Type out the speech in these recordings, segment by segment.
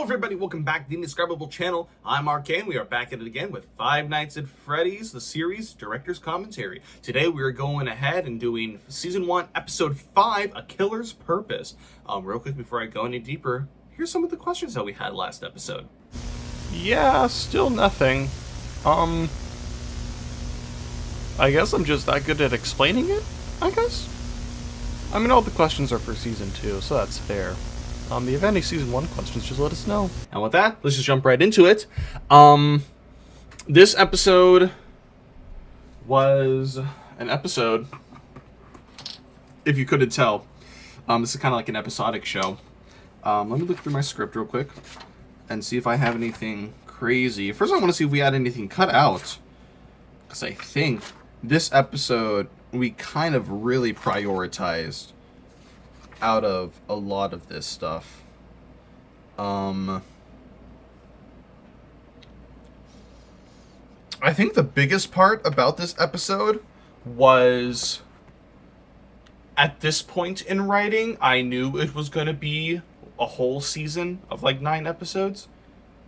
Hello everybody, welcome back to the Indescribable channel. I'm Arcane. We are back at it again with Five Nights at Freddy's, the series, director's commentary. Today we are going ahead and doing Season 1, Episode 5, A Killer's Purpose. Real quick before I go any deeper, here's some of the questions that we had last episode. Yeah, still nothing. I guess I'm just that good at explaining it, I guess? I mean, all the questions are for Season 2, so that's fair. If you have any Season 1 questions, just let us know. And with that, let's just jump right into it. This episode was an episode, if you couldn't tell. This is kind of like an episodic show. Let me look through my script real quick and see if I have anything crazy. First, I want to see if we had anything cut out, because I think this episode we kind of really prioritized out of a lot of this stuff. I think the biggest part about this episode was, at this point in writing, I knew it was going to be a whole season of like 9 episodes.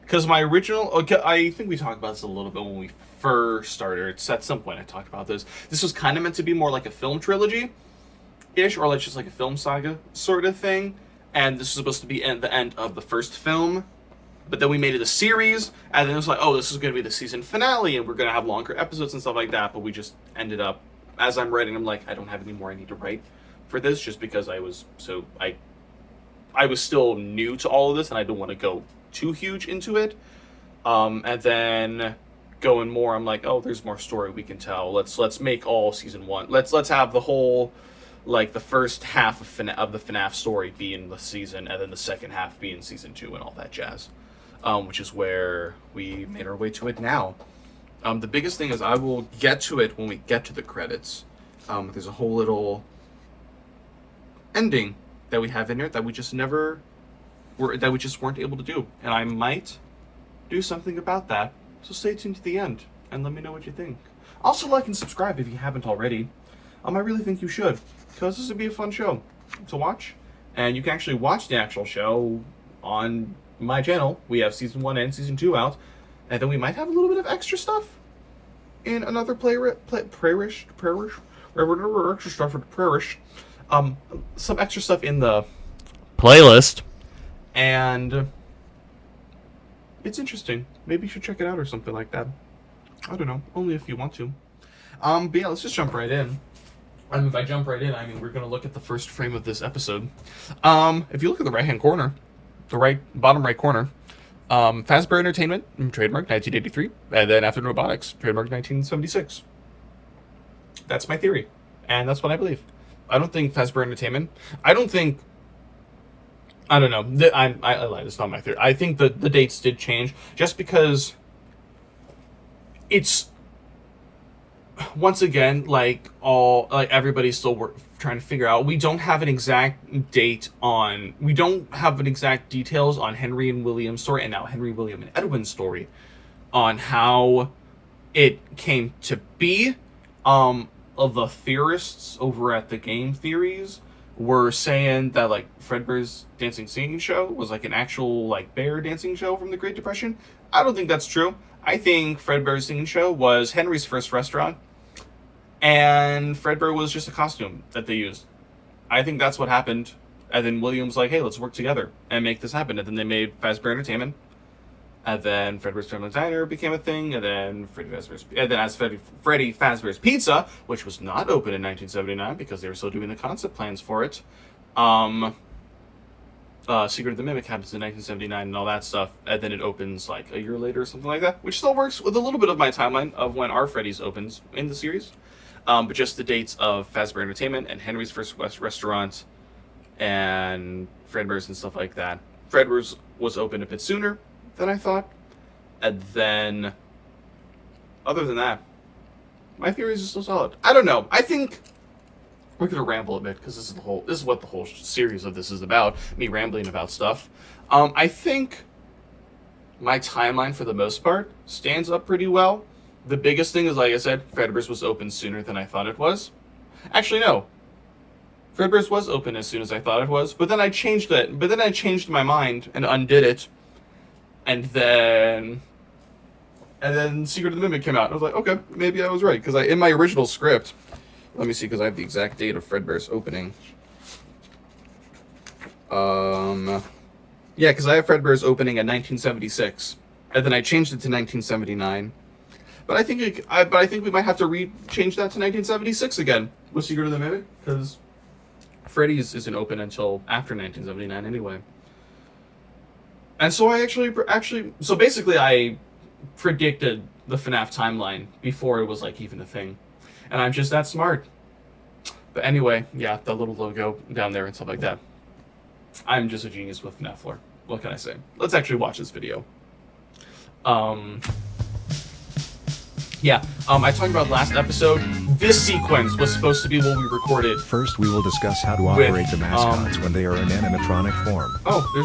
Because my original, I think we talked about this a little bit when we first started. It's at some point I talked about this. This was kind of meant to be more like a film trilogy-ish, or like just like a film saga sort of thing. And this was supposed to be at the end of the first film. But then we made it a series, and then it was like, oh, this is going to be the season finale, and we're going to have longer episodes and stuff like that. But we just ended up, as I'm writing, I'm like, I don't have any more I need to write for this, just because I was still new to all of this, and I didn't want to go too huge into it. And then going more, I'm like, oh, there's more story we can tell. Let's make all Season 1. Let's have the whole, like, the first half of the FNAF story be in the season, and then the second half be in Season 2 and all that jazz. Which is where we made our way to it now. The biggest thing is I will get to it when we get to the credits. There's a whole little ending that we have in here that we just weren't able to do. And I might do something about that. So stay tuned to the end and let me know what you think. Also, like and subscribe if you haven't already. I really think you should, because this would be a fun show to watch. And you can actually watch the actual show on my channel. We have Season 1 and Season 2 out. And then we might have a little bit of extra stuff in another some extra stuff in the Playlist. And it's interesting. Maybe you should check it out or something like that. I don't know. Only if you want to. But yeah, let's just jump right in. And if I jump right in, I mean, we're going to look at the first frame of this episode. If you look at the right-hand corner, bottom right corner, Fazbear Entertainment, trademark 1983, and then Afton Robotics, trademark 1976. That's my theory, and that's what I believe. I don't think Fazbear Entertainment, I don't know, I lied, it's not my theory. I think the dates did change, just because it's, once again, everybody's still trying to figure out. We don't have an exact details on Henry and William's story, and now Henry, William, and Edwin's story, on how it came to be. Of the theorists over at the Game Theories were saying that, like, Fredbear's Dancing Singing Show was like an actual, like, bear dancing show from the Great Depression. I don't think that's true. I think Fredbear's Singing Show was Henry's first restaurant, and Fredbear was just a costume that they used. I think that's what happened. And then William's like, hey, let's work together and make this happen. And then they made Fazbear Entertainment. And then Fredbear's Family Diner became a thing. And then Freddy Fazbear's Pizza, which was not open in 1979 because they were still doing the concept plans for it. Secret of the Mimic happens in 1979 and all that stuff. And then it opens like a year later or something like that, which still works with a little bit of my timeline of when our Freddy's opens in the series. But just the dates of Fazbear Entertainment and Henry's first restaurant and Fredbear's and stuff like that. Fredbear's was open a bit sooner than I thought. And then, other than that, my theories are still solid. I don't know. I think we're gonna ramble a bit, because this is what the whole series of this is about. Me rambling about stuff. I think my timeline, for the most part, stands up pretty well. The biggest thing is, like I said, Fredbear's was open sooner than I thought it was. Actually, no. Fredbear's was open as soon as I thought it was, but then I changed it. But then I changed my mind and undid it And then Secret of the Mimic came out. I was like, okay, maybe I was right, because in my original script, let me see, because I have the exact date of Fredbear's opening. Yeah, because I have Fredbear's opening in 1976, and then I changed it to 1979. But I think we might have to change that to 1976 again with Secret of the Mimic, because Freddy's isn't open until after 1979 anyway. And so I so basically I predicted the FNAF timeline before it was like even a thing, and I'm just that smart. But anyway, yeah, the little logo down there and stuff like that. I'm just a genius with FNAF lore. What can I say? Let's actually watch this video. I talked about last episode. This sequence was supposed to be what we recorded. First, we will discuss how to operate the mascots when they are in animatronic form.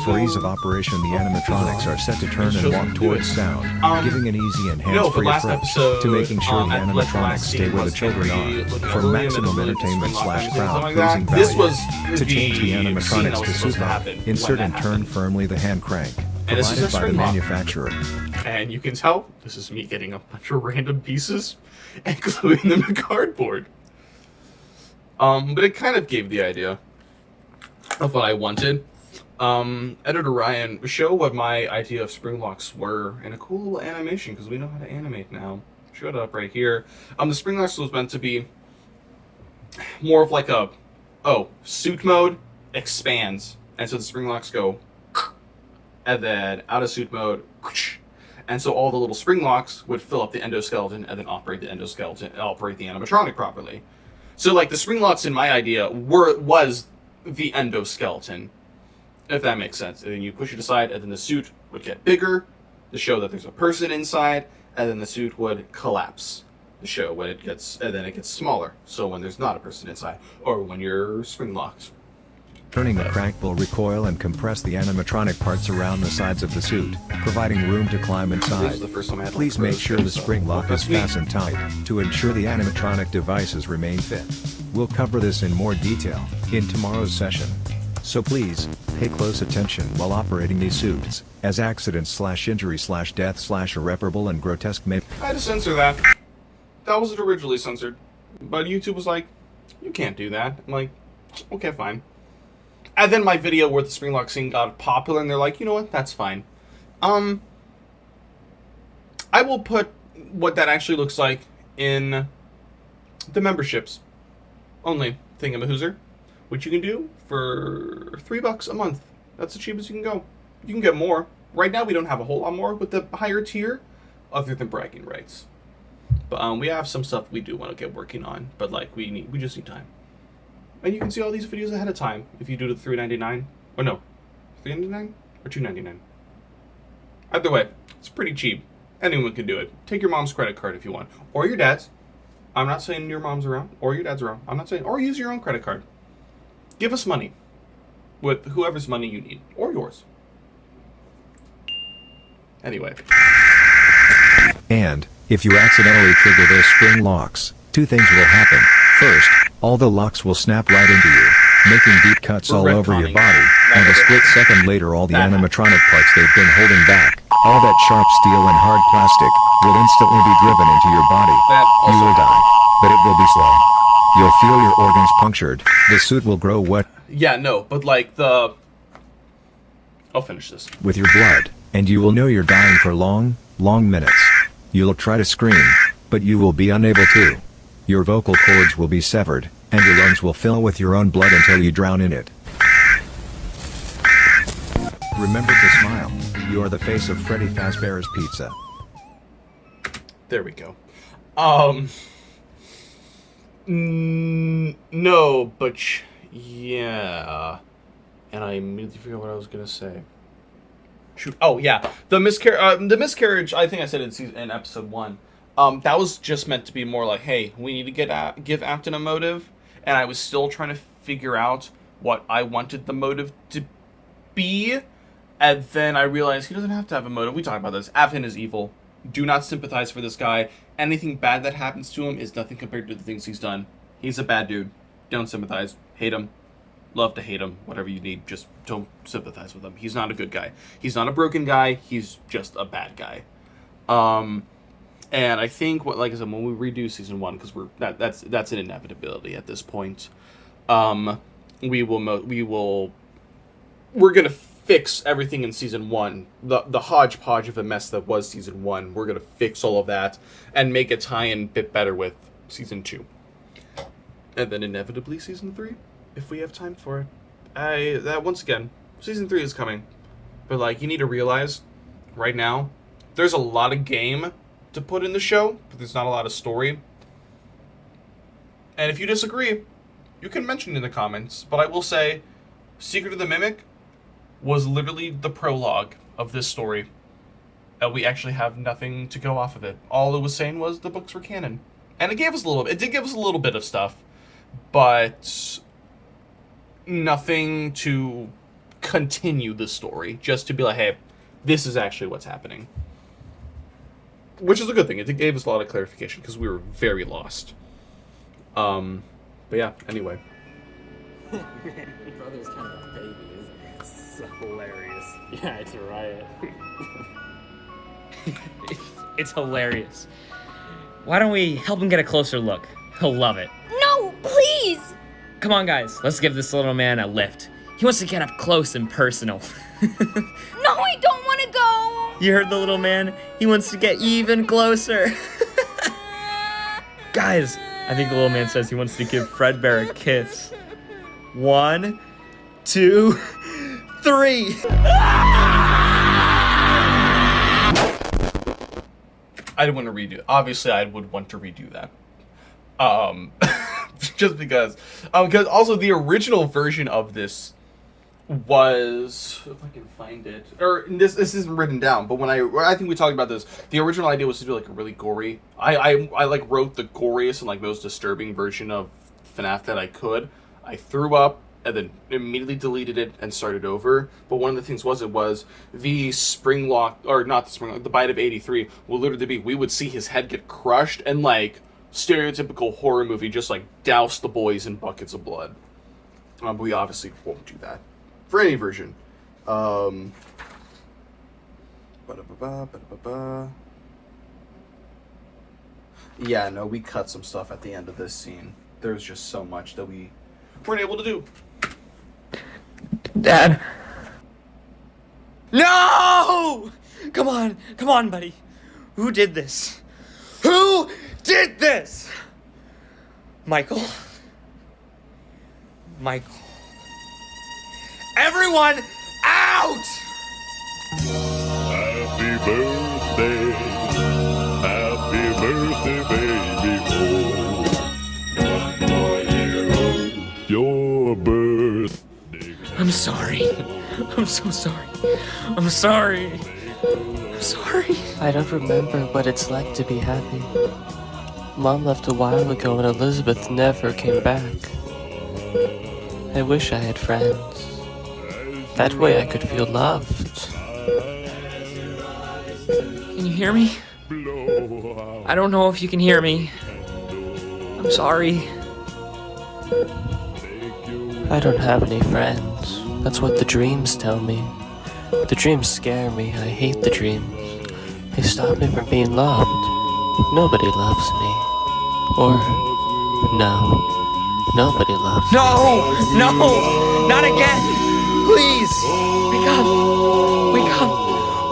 For ease of operation, the animatronics are set to turn and walk towards sound, giving an easy and hands-free approach to making sure the animatronics stay where the children are, for maximum entertainment / crowd-pleasing value. To change the animatronics to suit them, insert and turn firmly the hand crank, provided by the manufacturer. And you can tell this is me getting a bunch of random pieces and gluing them to cardboard. But it kind of gave the idea of what I wanted. Editor Ryan, show what my idea of spring locks were in a cool little animation, because we know how to animate now. Show it up right here. The spring locks was meant to be more of like suit mode expands, and so the spring locks go, and then out of suit mode, and so all the little spring locks would fill up the endoskeleton and then operate the animatronic properly. So like the spring locks in my idea was the endoskeleton, if that makes sense. And then you push it aside, and then the suit would get bigger to show that there's a person inside, and then the suit would collapse to show when it gets smaller. So when there's not a person inside, or when you're spring locked. Turning the crank will recoil and compress the animatronic parts around the sides of the suit, providing room to climb inside. Please make sure the spring lock is fastened tight, to ensure the animatronic devices remain fit. We'll cover this in more detail in tomorrow's session. So please, pay close attention while operating these suits, as accidents / injury / death / irreparable and grotesque may... I had to censor that. That wasn't originally censored. But YouTube was like, you can't do that. I'm like, okay, fine. And then my video where the spring lock scene got popular, and they're like, you know what, that's fine. I will put what that actually looks like in the memberships only thingamahooser, which you can do for $3 a month. That's the cheapest you can go. You can get more. Right now we don't have a whole lot more with the higher tier, other than bragging rights. But we have some stuff we do want to get working on, but like we just need time. And you can see all these videos ahead of time if you do the $3.99. Or no, $3.99 or $2.99. Either way, it's pretty cheap. Anyone can do it. Take your mom's credit card if you want, or your dad's. I'm not saying your mom's around or your dad's around. I'm not saying, or use your own credit card. Give us money with whoever's money you need, or yours. Anyway. And if you accidentally trigger those spring locks, two things will happen. First, all the locks will snap right into you, making deep cuts all over your body, and a split second later all the animatronic parts they've been holding back, all that sharp steel and hard plastic, will instantly be driven into your body. You will die, but it will be slow. You'll feel your organs punctured, the suit will grow wet. Yeah, no, but like I'll finish this. With your blood, and you will know you're dying for long minutes. You'll try to scream, but you will be unable to. Your vocal cords will be severed, and your lungs will fill with your own blood until you drown in it. Remember to smile. You are the face of Freddy Fazbear's Pizza. There we go. No, but yeah. And I immediately forgot what I was gonna say. Shoot. Oh yeah, the miscarriage. I think I said in episode 1. That was just meant to be more like, hey, we need to give Afton a motive, and I was still trying to figure out what I wanted the motive to be, and then I realized he doesn't have to have a motive. We talked about this. Afton is evil. Do not sympathize for this guy. Anything bad that happens to him is nothing compared to the things he's done. He's a bad dude. Don't sympathize. Hate him. love to hate him, whatever you need. Just don't sympathize with him. He's not a good guy. He's not a broken guy. He's just a bad guy. And I think like I said, when we redo season 1, because that's an inevitability at this point. We're gonna fix everything in season 1, the hodgepodge of a mess that was season 1. We're gonna fix all of that and make it tie in a bit better with season 2, and then inevitably season 3, if we have time for it. That once again, season 3 is coming, but like you need to realize, right now, there's a lot of game to put in the show, but there's not a lot of story. And if you disagree, you can mention it in the comments. But I will say, Secret of the Mimic was literally the prologue of this story. We actually have nothing to go off of it. All it was saying was the books were canon. And it did give us a little bit of stuff, but nothing to continue the story. Just to be like, hey, this is actually what's happening. Which is a good thing. It gave us a lot of clarification, because we were very lost. But yeah, anyway. Your brother's kind of a baby, isn't he? It's hilarious. Yeah, it's a riot. It's hilarious. Why don't we help him get a closer look? He'll love it. No, please! Come on, guys. Let's give this little man a lift. He wants to get up close and personal. No, I don't want to go! You heard the little man? He wants to get even closer. Guys, I think the little man says he wants to give Fredbear a kiss. 1, 2, 3. I'd want to redo. Obviously, I would want to redo that. Just because also the original version of this was, if I can find it, or this isn't written down, but when I think we talked about this, the original idea was to do like a really gory. I like wrote the goriest and like most disturbing version of FNAF that I could. I threw up and then immediately deleted it and started over. But one of the things was the spring lock, or not the spring lock, the bite of 83 will literally be, we would see his head get crushed and like stereotypical horror movie, just like douse the boys in buckets of blood. But we obviously won't do that for any version. Yeah, no, we cut some stuff at the end of this scene. There's just so much that we weren't able to do. Dad. No! Come on, buddy. Who did this? Who did this? Michael. Everyone out! Happy birthday, baby. One more year old, your birthday. I'm sorry. I'm so sorry. I'm sorry. I don't remember what it's like to be happy. Mom left a while ago and Elizabeth never came back. I wish I had friends. That way I could feel loved. Can you hear me? I don't know if you can hear me. I'm sorry. I don't have any friends. That's what the dreams tell me. The dreams scare me. I hate the dreams. They stop me from being loved. Nobody loves me. Or, no, nobody loves me. No! Not again! Please!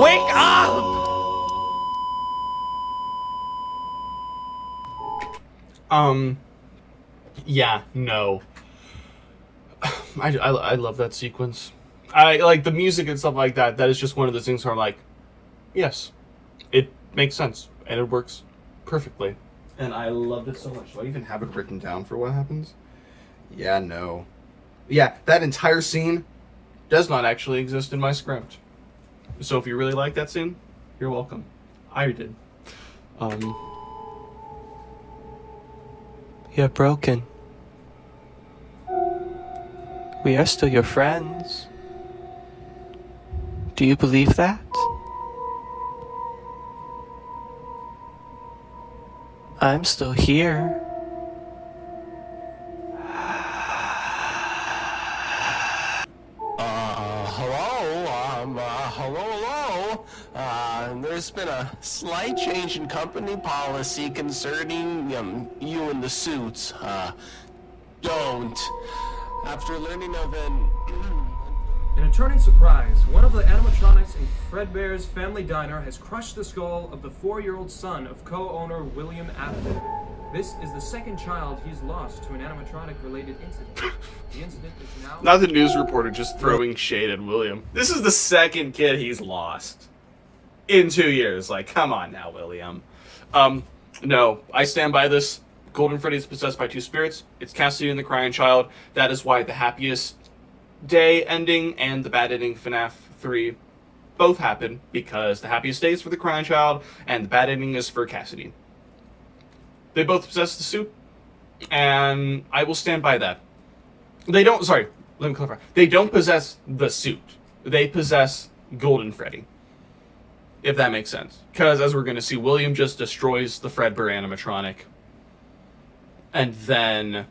Wake up! Yeah, no. I love that sequence. I like the music and stuff like that. That is just one of those things where I'm like, yes, it makes sense and it works perfectly. And I loved it so much. Do I even have it written down for what happens? Yeah, no. Yeah, that entire scene does not actually exist in my script. So if you really like that scene, you're welcome. I did. You're broken. We are still your friends. Do you believe that? I'm still here. hello. There's been a slight change in company policy concerning you in the suits. Don't. After learning of In a turning surprise, one of the animatronics in Fredbear's family diner has crushed the skull of the 4-year-old son of co-owner William Afton. This is the second child he's lost to an animatronic-related incident. The incident is now... Not the news reporter just throwing shade at William. This is the second kid he's lost in 2 years. Like, come on now, William. No, I stand by this. Golden Freddy is possessed by two spirits. It's Cassidy and the Crying Child. That is why the happiest day ending and the bad ending FNAF 3 both happen, because the happiest day is for the Crying Child and the bad ending is for Cassidy. They both possess the suit, and I will stand by that. They don't, sorry, let me clarify. They don't possess the suit. They possess Golden Freddy. If that makes sense. Because as we're going to see, William just destroys the Fredbear animatronic. And then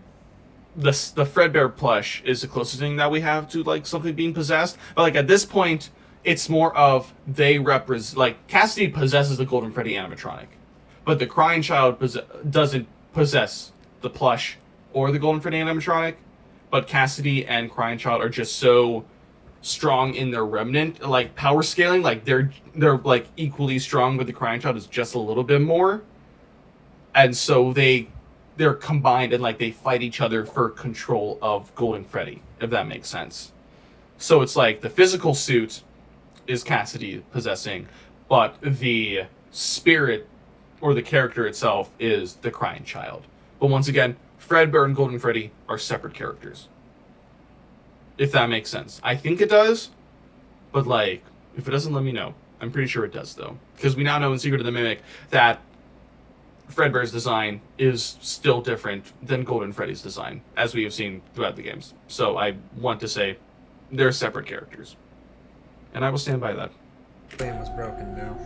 the Fredbear plush is the closest thing that we have to like something being possessed. But like at this point, it's more of they represent, like Cassidy possesses the Golden Freddy animatronic. But the Crying Child doesn't possess the plush or the Golden Freddy animatronic. But Cassidy and Crying Child are just so strong in their remnant, like power scaling, like they're like equally strong, but the Crying Child is just a little bit more. And so they're combined and like they fight each other for control of Golden Freddy, if that makes sense. So it's like the physical suit is Cassidy possessing, but the spirit or the character itself is the Crying Child. But once again, Fredbear and Golden Freddy are separate characters. If that makes sense. I think it does, but like, if it doesn't, let me know. I'm pretty sure it does though. Because we now know in Secret of the Mimic that Fredbear's design is still different than Golden Freddy's design, as we have seen throughout the games. So I want to say they're separate characters. And I will stand by that. Plan was broken now.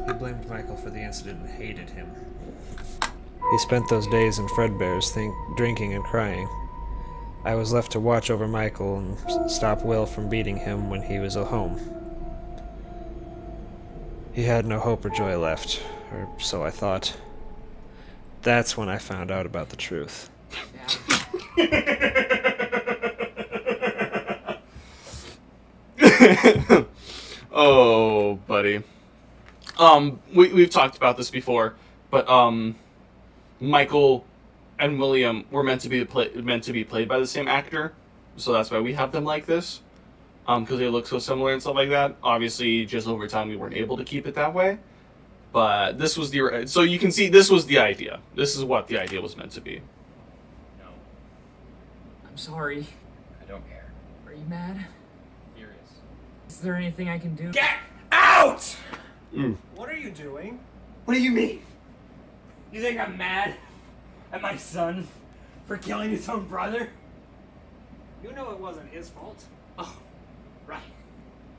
He blamed Michael for the incident and hated him. He spent those days in Fredbear's drinking and crying. I was left to watch over Michael and stop Will from beating him when he was at home. He had no hope or joy left, or so I thought. That's when I found out about the truth. Oh, buddy. We've talked about this before, but Michael and William were meant to be played by the same actor, so that's why we have them like this, because they look so similar and stuff like that. Obviously, just over time, we weren't able to keep it that way, but this was so you can see this was the idea. This is what the idea was meant to be. No. I'm sorry. I don't care. Are you mad? Furious. Is there anything I can do? Get out! What are you doing? What do you mean? You think I'm mad at my son for killing his own brother? You know it wasn't his fault. Oh, right.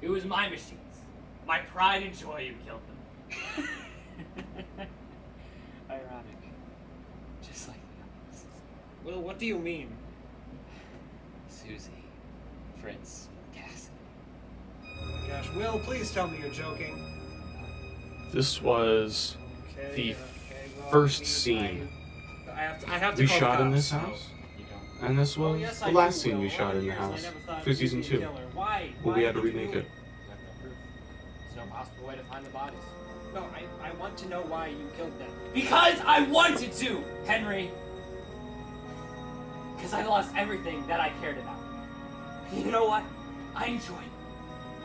It was my machines. My pride and joy you killed them. Ironic. Just like that. Well, what do you mean? Susie, Fritz, Cassidy. Oh my gosh, Will, please tell me you're joking. This was the first scene I have to we call shot the in cops. this house, and this was yes, the I last do, scene Will. we All shot the in the years, I house never thought for you'd season be a 2, killer. Why? when we Why had to did remake you... it. You have no proof. There's no possible way to find the bodies. No, I want to know why you killed them. Because I wanted to, Henry! Because I lost everything that I cared about. You know what? I enjoyed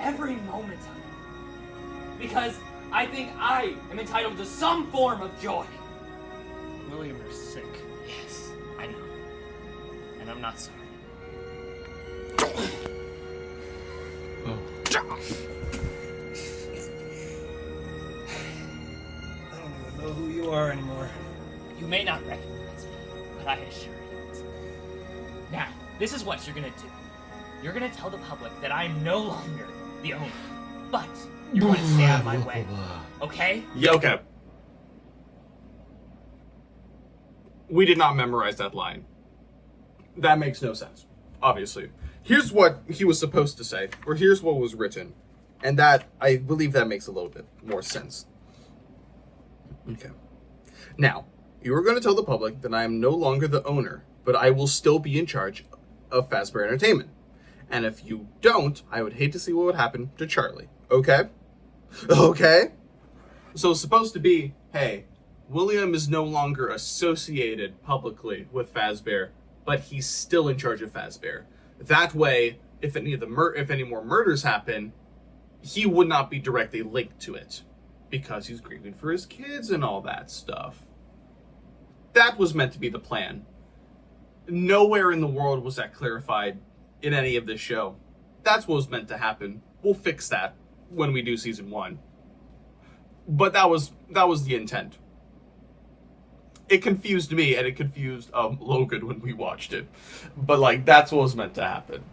every moment of it. Because I think I am entitled to some form of joy. William, you're sick. Yes, I know. And I'm not sorry. I don't even know who you are anymore. You may not recognize me, but I assure you it's me. Now, this is what you're gonna do. You're gonna tell the public that I'm no longer the owner, but you're going to stay out of my way. Okay? Yeah, okay. We did not memorize that line. That makes no sense, obviously. here's what he was supposed to say, or here's what was written. And that, I believe that makes a little bit more sense. Okay. Now, you are going to tell the public that I am no longer the owner, but I will still be in charge of Fazbear Entertainment. And if you don't, I would hate to see what would happen to Charlie. Okay? Okay? So it's supposed to be, hey, William is no longer associated publicly with Fazbear, but he's still in charge of Fazbear. That way, if any more murders happen, he would not be directly linked to it, because he's grieving for his kids and all that stuff. That was meant to be the plan. Nowhere in the world was that clarified in any of this show. That's what was meant to happen. We'll fix that when we do season 1. But that was the intent. It confused me, and it confused Logan when we watched it. But like, that's what was meant to happen.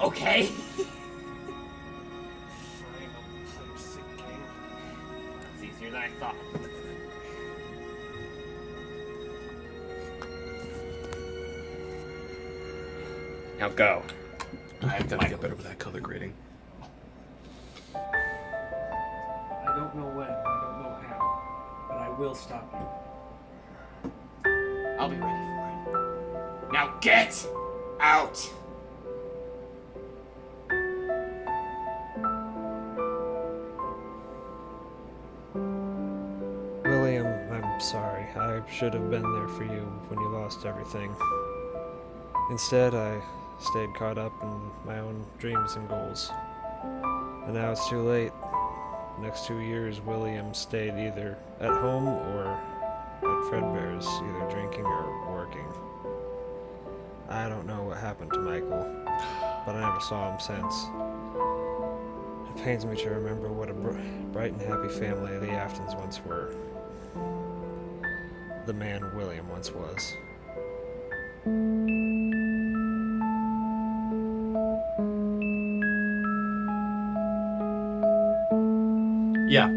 Okay. That's easier than I thought. Now go. I've got to get better with that color grading. I don't know when, I don't know how, but I will stop you. I'll be ready for it. Now get out! William, I'm sorry. I should have been there for you when you lost everything. Instead, I stayed caught up in my own dreams and goals. And now it's too late. Next 2 years, William stayed either at home or at Fredbear's, either drinking or working. I don't know what happened to Michael, but I never saw him since. It pains me to remember what a bright and happy family the Aftons once were. The man William once was. Yeah.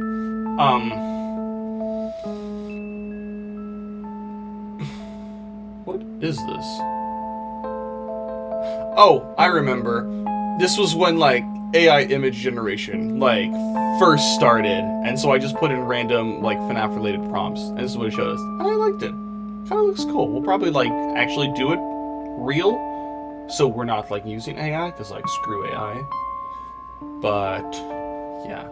What is this? Oh, I remember. This was when, like, AI image generation, like, first started. And so I just put in random, like, FNAF-related prompts. And this is what it showed us. And I liked it. Kind of looks cool. We'll probably, like, actually do it real. So we're not, like, using AI, because, like, screw AI. But, yeah.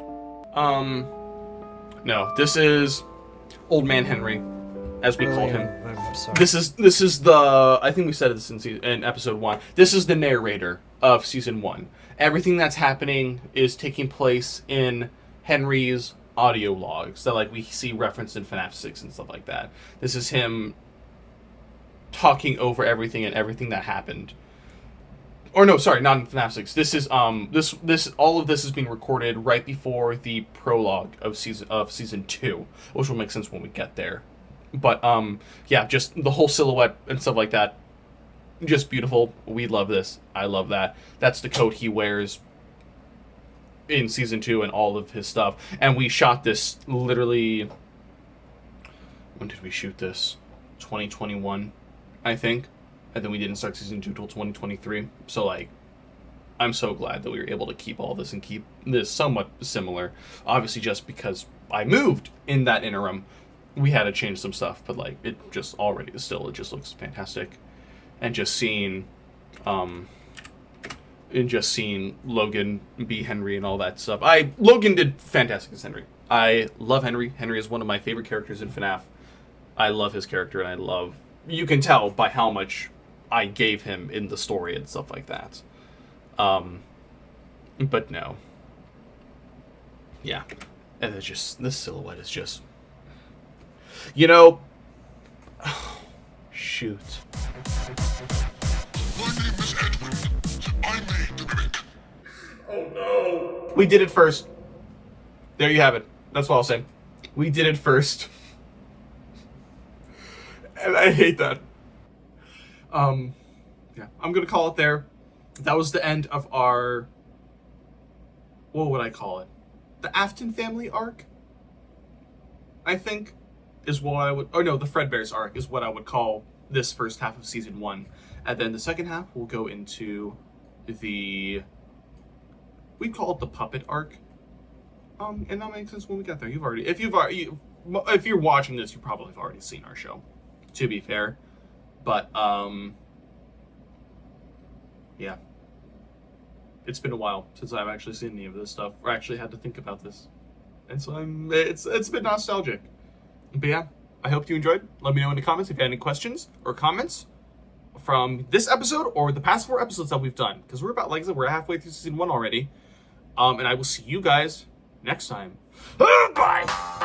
No, this is Old Man Henry, as we called him. I'm sorry. This is the, I think we said this in episode 1. This is the narrator of season 1. Everything that's happening is taking place in Henry's audio logs that, like, we see referenced in FNAF 6 and stuff like that. This is him talking over everything and everything that happened. Or no, sorry, not in FNAF 6. This is all of this is being recorded right before the prologue of season 2, which will make sense when we get there. But yeah, just the whole silhouette and stuff like that, just beautiful. We love this. I love that. That's the coat he wears in season 2 and all of his stuff. And we shot this literally. When did we shoot this? 2021, I think. And then we didn't start season 2 till 2023. So, like, I'm so glad that we were able to keep all this and keep this somewhat similar. Obviously, just because I moved in that interim, we had to change some stuff. But, like, it just already, still, it just looks fantastic. And just seeing, Logan be Henry and all that stuff. Logan did fantastic as Henry. I love Henry. Henry is one of my favorite characters in FNAF. I love his character, and you can tell by how much I gave him in the story and stuff like that. But no. Yeah. And it's just, this silhouette is just, you know, oh, shoot. My name is Edward. I made the mimic. Oh no. We did it first. There you have it. That's what I'll say. We did it first. And I hate that. Yeah, I'm gonna call it there. That was the end of our, what would I call it? The Afton family arc, I think, is what I would, oh no, the Fredbear's arc is what I would call this first half of season 1. And then the second half will go into we'd call it the puppet arc. And that makes sense when we get there. If you're watching this, you probably have already seen our show, to be fair. But, yeah. It's been a while since I've actually seen any of this stuff, or actually had to think about this. And so it's been nostalgic. But yeah, I hope you enjoyed. Let me know in the comments if you had any questions or comments from this episode or the past 4 episodes that we've done. Because we're about, like I said, we're halfway through season 1 already. And I will see you guys next time. Bye!